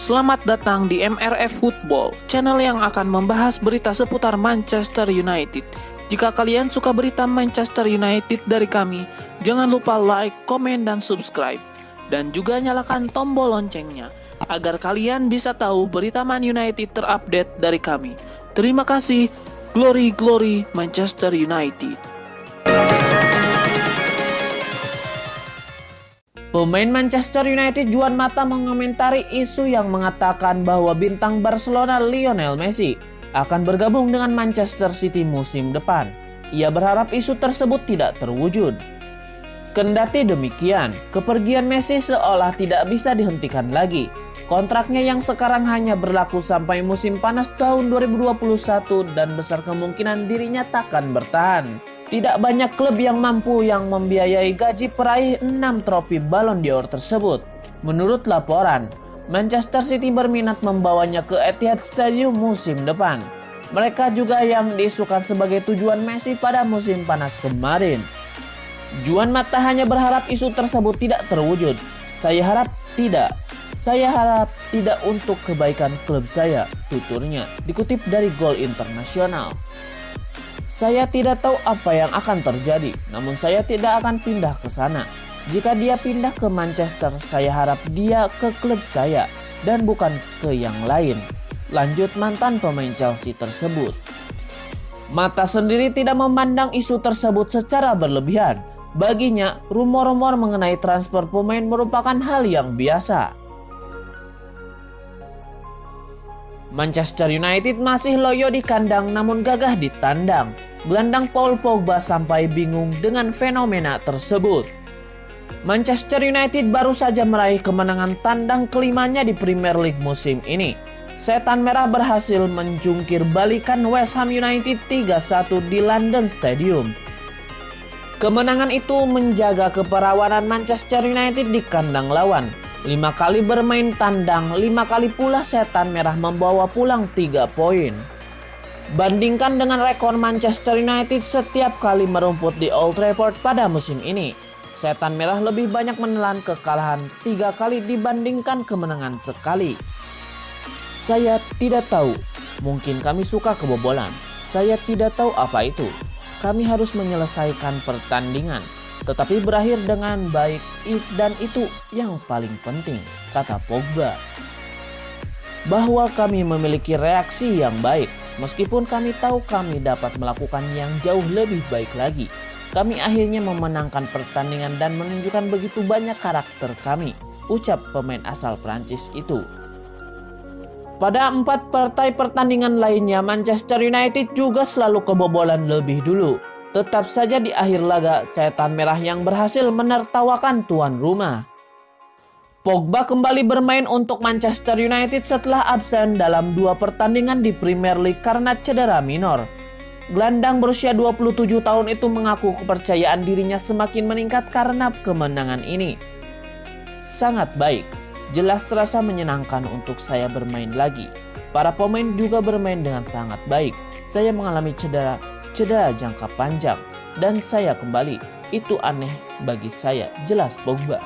Selamat datang di MRF Football, channel yang akan membahas berita seputar Manchester United. Jika kalian suka berita Manchester United dari kami, jangan lupa like, komen, dan subscribe. Dan juga nyalakan tombol loncengnya, agar kalian bisa tahu berita Man United terupdate dari kami. Terima kasih, Glory Glory Manchester United. Pemain Manchester United Juan Mata mengomentari isu yang mengatakan bahwa bintang Barcelona Lionel Messi akan bergabung dengan Manchester City musim depan. Ia berharap isu tersebut tidak terwujud. Kendati demikian, kepergian Messi seolah tidak bisa dihentikan lagi. Kontraknya yang sekarang hanya berlaku sampai musim panas tahun 2021 dan besar kemungkinan dirinya takkan bertahan. Tidak banyak klub yang mampu yang membiayai gaji peraih 6 trofi Ballon d'Or tersebut. Menurut laporan, Manchester City berminat membawanya ke Etihad Stadium musim depan. Mereka juga yang diisukan sebagai tujuan Messi pada musim panas kemarin. Juan Mata hanya berharap isu tersebut tidak terwujud. Saya harap tidak. Saya harap tidak untuk kebaikan klub saya, tuturnya, dikutip dari Gol Internasional. Saya tidak tahu apa yang akan terjadi, namun saya tidak akan pindah ke sana. Jika dia pindah ke Manchester, saya harap dia ke klub saya dan bukan ke yang lain. Lanjut mantan pemain Chelsea tersebut. Mata sendiri tidak memandang isu tersebut secara berlebihan. Baginya, rumor-rumor mengenai transfer pemain merupakan hal yang biasa. Manchester United masih loyo di kandang namun gagah di tandang. Gelandang Paul Pogba sampai bingung dengan fenomena tersebut. Manchester United baru saja meraih kemenangan tandang kelimanya di Premier League musim ini. Setan Merah berhasil menjungkir balikan West Ham United 3-1 di London Stadium. Kemenangan itu menjaga keperawanan Manchester United di kandang lawan. 5 kali bermain tandang, 5 kali pula Setan Merah membawa pulang 3 poin. Bandingkan dengan rekor Manchester United setiap kali merumput di Old Trafford pada musim ini. Setan Merah lebih banyak menelan kekalahan 3 kali dibandingkan kemenangan sekali. Saya tidak tahu, mungkin kami suka kebobolan. Saya tidak tahu apa itu. Kami harus menyelesaikan pertandingan. Tetapi berakhir dengan baik dan itu yang paling penting, kata Pogba. Bahwa kami memiliki reaksi yang baik, meskipun kami tahu kami dapat melakukan yang jauh lebih baik lagi. Kami akhirnya memenangkan pertandingan dan menunjukkan begitu banyak karakter kami, ucap pemain asal Prancis itu. Pada 4 partai pertandingan lainnya, Manchester United juga selalu kebobolan lebih dulu. Tetap saja di akhir laga, Setan Merah yang berhasil menertawakan tuan rumah. Pogba kembali bermain untuk Manchester United setelah absen dalam 2 pertandingan di Premier League karena cedera minor. Gelandang berusia 27 tahun itu mengaku kepercayaan dirinya semakin meningkat karena kemenangan ini. Sangat baik, jelas terasa menyenangkan untuk saya bermain lagi. Para pemain juga bermain dengan sangat baik. Saya mengalami cedera jangka panjang dan saya kembali. Itu aneh bagi saya, jelas Pogba.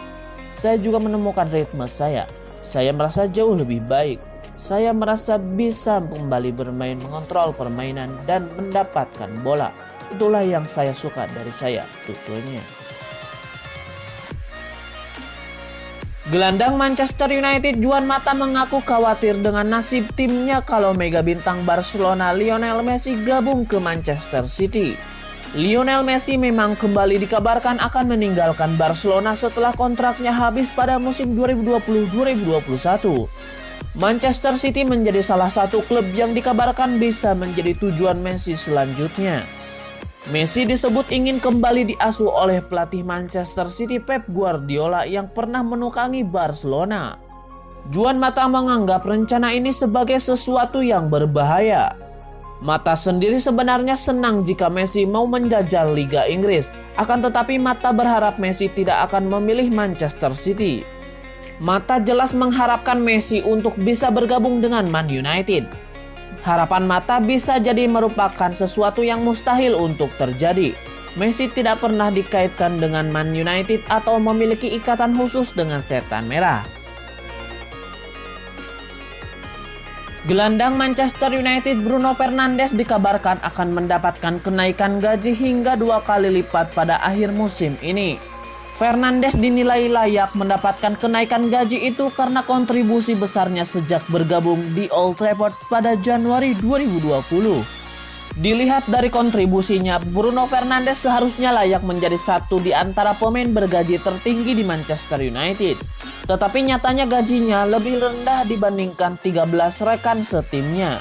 Saya juga menemukan ritme saya. Saya merasa jauh lebih baik. Saya merasa bisa kembali bermain, mengontrol permainan dan mendapatkan bola. Itulah yang saya suka dari saya, tuturnya. Gelandang Manchester United Juan Mata mengaku khawatir dengan nasib timnya kalau mega bintang Barcelona Lionel Messi gabung ke Manchester City. Lionel Messi memang kembali dikabarkan akan meninggalkan Barcelona setelah kontraknya habis pada musim 2020-2021. Manchester City menjadi salah satu klub yang dikabarkan bisa menjadi tujuan Messi selanjutnya. Messi disebut ingin kembali diasuh oleh pelatih Manchester City Pep Guardiola yang pernah menukangi Barcelona. Juan Mata menganggap rencana ini sebagai sesuatu yang berbahaya. Mata sendiri sebenarnya senang jika Messi mau menjajal Liga Inggris. Akan tetapi Mata berharap Messi tidak akan memilih Manchester City. Mata jelas mengharapkan Messi untuk bisa bergabung dengan Man United. Harapan Mata bisa jadi merupakan sesuatu yang mustahil untuk terjadi. Messi tidak pernah dikaitkan dengan Man United atau memiliki ikatan khusus dengan Setan Merah. Gelandang Manchester United Bruno Fernandes dikabarkan akan mendapatkan kenaikan gaji hingga 2 kali lipat pada akhir musim ini. Fernandes dinilai layak mendapatkan kenaikan gaji itu karena kontribusi besarnya sejak bergabung di Old Trafford pada Januari 2020. Dilihat dari kontribusinya, Bruno Fernandes seharusnya layak menjadi satu di antara pemain bergaji tertinggi di Manchester United. Tetapi nyatanya gajinya lebih rendah dibandingkan 13 rekan setimnya.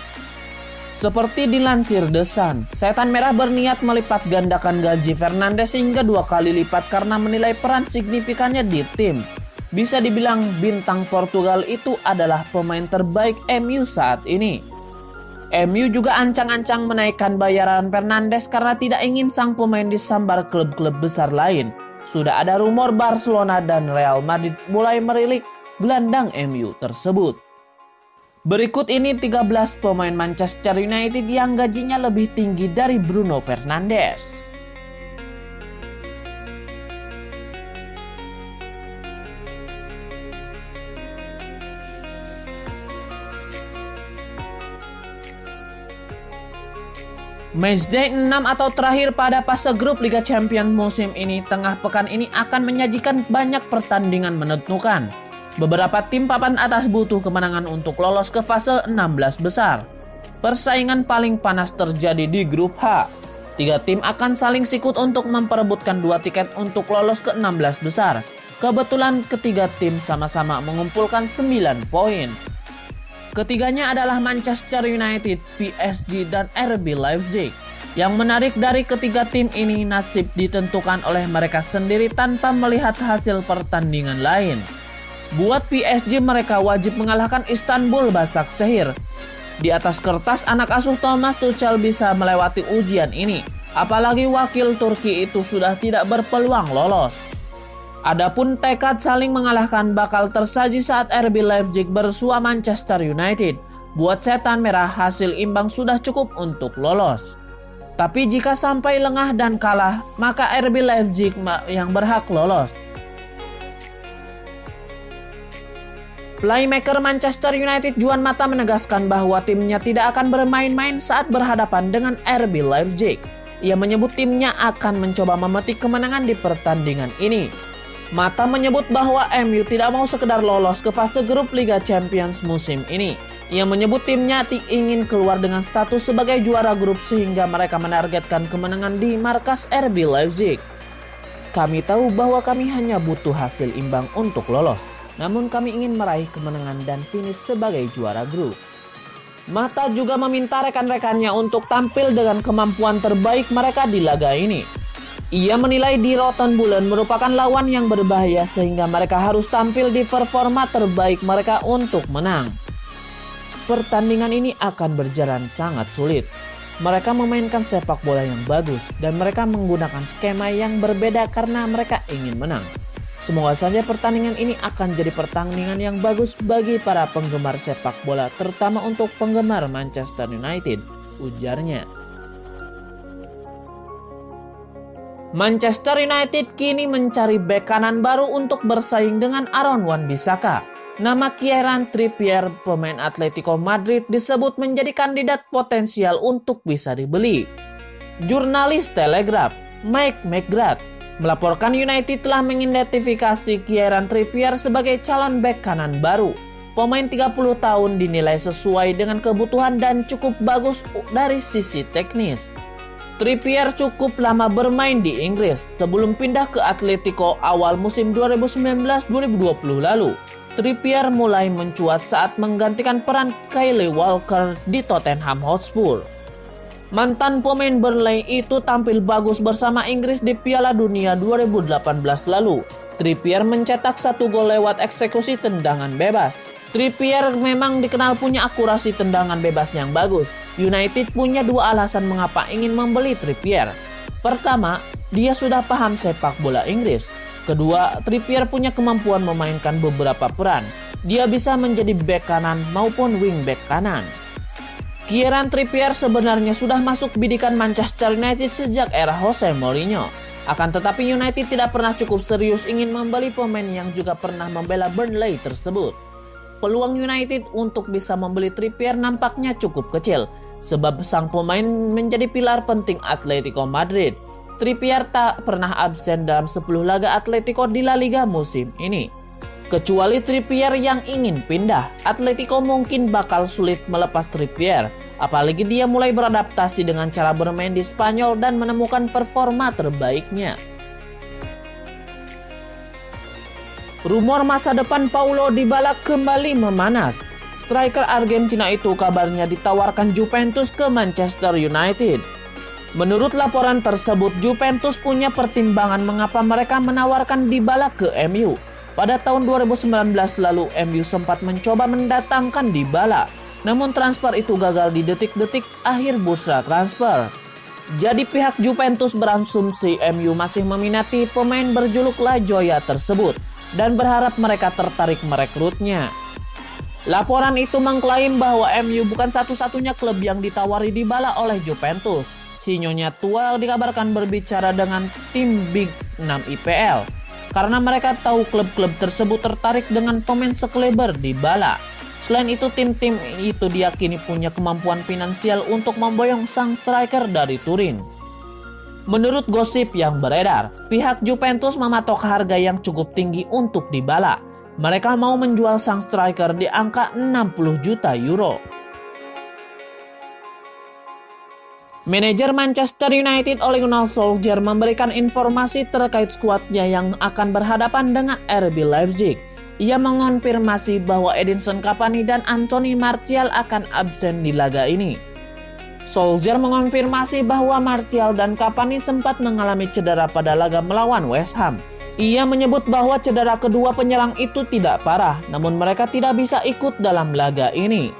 Seperti dilansir The Sun, Setan Merah berniat melipat gandakan gaji Fernandes hingga 2 kali lipat karena menilai peran signifikannya di tim. Bisa dibilang bintang Portugal itu adalah pemain terbaik MU saat ini. MU juga ancang-ancang menaikkan bayaran Fernandes karena tidak ingin sang pemain disambar klub-klub besar lain. Sudah ada rumor Barcelona dan Real Madrid mulai merilik gelandang MU tersebut. Berikut ini 13 pemain Manchester United yang gajinya lebih tinggi dari Bruno Fernandes. Matchday 6 atau terakhir pada fase grup Liga Champions musim ini tengah pekan ini akan menyajikan banyak pertandingan menentukan. Beberapa tim papan atas butuh kemenangan untuk lolos ke fase 16 besar. Persaingan paling panas terjadi di grup H. 3 tim akan saling sikut untuk memperebutkan 2 tiket untuk lolos ke 16 besar. Kebetulan ketiga tim sama-sama mengumpulkan 9 poin. Ketiganya adalah Manchester United, PSG, dan RB Leipzig. Yang menarik dari ketiga tim ini, nasib ditentukan oleh mereka sendiri tanpa melihat hasil pertandingan lain. Buat PSG, mereka wajib mengalahkan Istanbul Başakşehir. Di atas kertas, anak asuh Thomas Tuchel bisa melewati ujian ini. Apalagi wakil Turki itu sudah tidak berpeluang lolos. Adapun tekad saling mengalahkan bakal tersaji saat RB Leipzig bersua Manchester United. Buat Setan Merah, hasil imbang sudah cukup untuk lolos. Tapi jika sampai lengah dan kalah, maka RB Leipzig yang berhak lolos. Playmaker Manchester United Juan Mata menegaskan bahwa timnya tidak akan bermain-main saat berhadapan dengan RB Leipzig. Ia menyebut timnya akan mencoba memetik kemenangan di pertandingan ini. Mata menyebut bahwa MU tidak mau sekedar lolos ke fase grup Liga Champions musim ini. Ia menyebut timnya ingin keluar dengan status sebagai juara grup sehingga mereka menargetkan kemenangan di markas RB Leipzig. Kami tahu bahwa kami hanya butuh hasil imbang untuk lolos. Namun kami ingin meraih kemenangan dan finish sebagai juara grup. Mata juga meminta rekan-rekannya untuk tampil dengan kemampuan terbaik mereka di laga ini. Ia menilai di Rotten Bulan merupakan lawan yang berbahaya sehingga mereka harus tampil di performa terbaik mereka untuk menang. Pertandingan ini akan berjalan sangat sulit. Mereka memainkan sepak bola yang bagus dan mereka menggunakan skema yang berbeda karena mereka ingin menang. Semoga saja pertandingan ini akan jadi pertandingan yang bagus bagi para penggemar sepak bola, terutama untuk penggemar Manchester United, ujarnya. Manchester United kini mencari bek kanan baru untuk bersaing dengan Aaron Wan-Bissaka. Nama Kieran Trippier, pemain Atletico Madrid, disebut menjadi kandidat potensial untuk bisa dibeli. Jurnalis Telegraph, Mike McGrath, melaporkan United telah mengidentifikasi Kieran Trippier sebagai calon bek kanan baru. Pemain 30 tahun dinilai sesuai dengan kebutuhan dan cukup bagus dari sisi teknis. Trippier cukup lama bermain di Inggris sebelum pindah ke Atletico awal musim 2019-2020 lalu. Trippier mulai mencuat saat menggantikan peran Kyle Walker di Tottenham Hotspur. Mantan pemain Burnley itu tampil bagus bersama Inggris di Piala Dunia 2018 lalu. Trippier mencetak 1 gol lewat eksekusi tendangan bebas. Trippier memang dikenal punya akurasi tendangan bebas yang bagus. United punya 2 alasan mengapa ingin membeli Trippier. Pertama, dia sudah paham sepak bola Inggris. Kedua, Trippier punya kemampuan memainkan beberapa peran. Dia bisa menjadi bek kanan maupun wing bek kanan. Kieran Trippier sebenarnya sudah masuk bidikan Manchester United sejak era Jose Mourinho. Akan tetapi United tidak pernah cukup serius ingin membeli pemain yang juga pernah membela Burnley tersebut. peluang United untuk bisa membeli Trippier nampaknya cukup kecil, sebab sang pemain menjadi pilar penting Atletico Madrid. Trippier tak pernah absen dalam 10 laga Atletico di La Liga musim ini. Kecuali Trippier yang ingin pindah, Atletico mungkin bakal sulit melepas Trippier. Apalagi dia mulai beradaptasi dengan cara bermain di Spanyol dan menemukan performa terbaiknya. Rumor masa depan Paulo Dybala kembali memanas. Striker Argentina itu kabarnya ditawarkan Juventus ke Manchester United. Menurut laporan tersebut, Juventus punya pertimbangan mengapa mereka menawarkan Dybala ke MU. Pada tahun 2019 lalu, MU sempat mencoba mendatangkan Dybala. Namun transfer itu gagal di detik-detik akhir bursa transfer. Jadi pihak Juventus berasumsi MU masih meminati pemain berjuluk La Joya tersebut dan berharap mereka tertarik merekrutnya. Laporan itu mengklaim bahwa MU bukan satu-satunya klub yang ditawari Dybala oleh Juventus. Si Nyonya Tua dikabarkan berbicara dengan tim Big 6 IPL karena mereka tahu klub-klub tersebut tertarik dengan pemain sekeleber Dybala. Selain itu, tim-tim itu diyakini punya kemampuan finansial untuk memboyong sang striker dari Turin. Menurut gosip yang beredar, pihak Juventus mematok harga yang cukup tinggi untuk Dybala. Mereka mau menjual sang striker di angka 60 juta euro. Manajer Manchester United Ole Gunnar Solskjaer memberikan informasi terkait skuadnya yang akan berhadapan dengan RB Leipzig. Ia mengonfirmasi bahwa Edinson Cavani dan Anthony Martial akan absen di laga ini. Solskjaer mengonfirmasi bahwa Martial dan Cavani sempat mengalami cedera pada laga melawan West Ham. Ia menyebut bahwa cedera kedua penyerang itu tidak parah, namun mereka tidak bisa ikut dalam laga ini.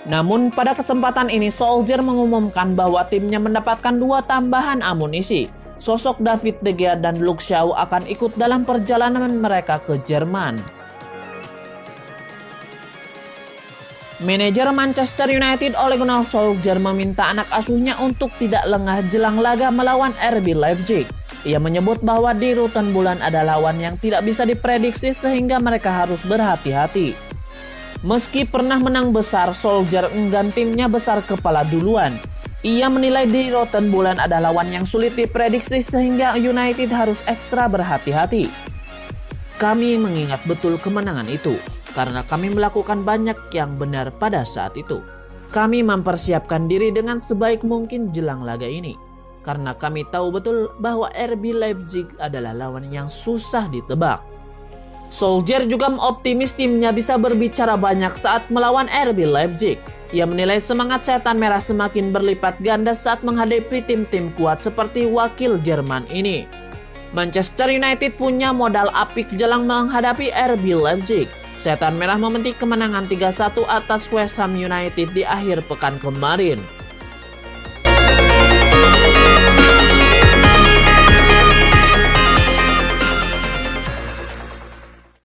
Namun pada kesempatan ini Solskjaer mengumumkan bahwa timnya mendapatkan 2 tambahan amunisi. Sosok David De Gea dan Luke Shaw akan ikut dalam perjalanan mereka ke Jerman. Manajer Manchester United Ole Gunnar Solskjaer meminta anak asuhnya untuk tidak lengah jelang laga melawan RB Leipzig. Ia menyebut bahwa di rutan bulan ada lawan yang tidak bisa diprediksi sehingga mereka harus berhati-hati. Meski pernah menang besar, Solskjaer enggan timnya besar kepala duluan. Ia menilai di rotan bulan ada lawan yang sulit diprediksi sehingga United harus ekstra berhati-hati. Kami mengingat betul kemenangan itu karena kami melakukan banyak yang benar pada saat itu. Kami mempersiapkan diri dengan sebaik mungkin jelang laga ini karena kami tahu betul bahwa RB Leipzig adalah lawan yang susah ditebak. Solskjaer juga optimis timnya bisa berbicara banyak saat melawan RB Leipzig. Ia menilai semangat setan merah semakin berlipat ganda saat menghadapi tim-tim kuat seperti wakil Jerman ini. Manchester United punya modal apik jelang menghadapi RB Leipzig. Setan merah memetik kemenangan 3-1 atas West Ham United di akhir pekan kemarin.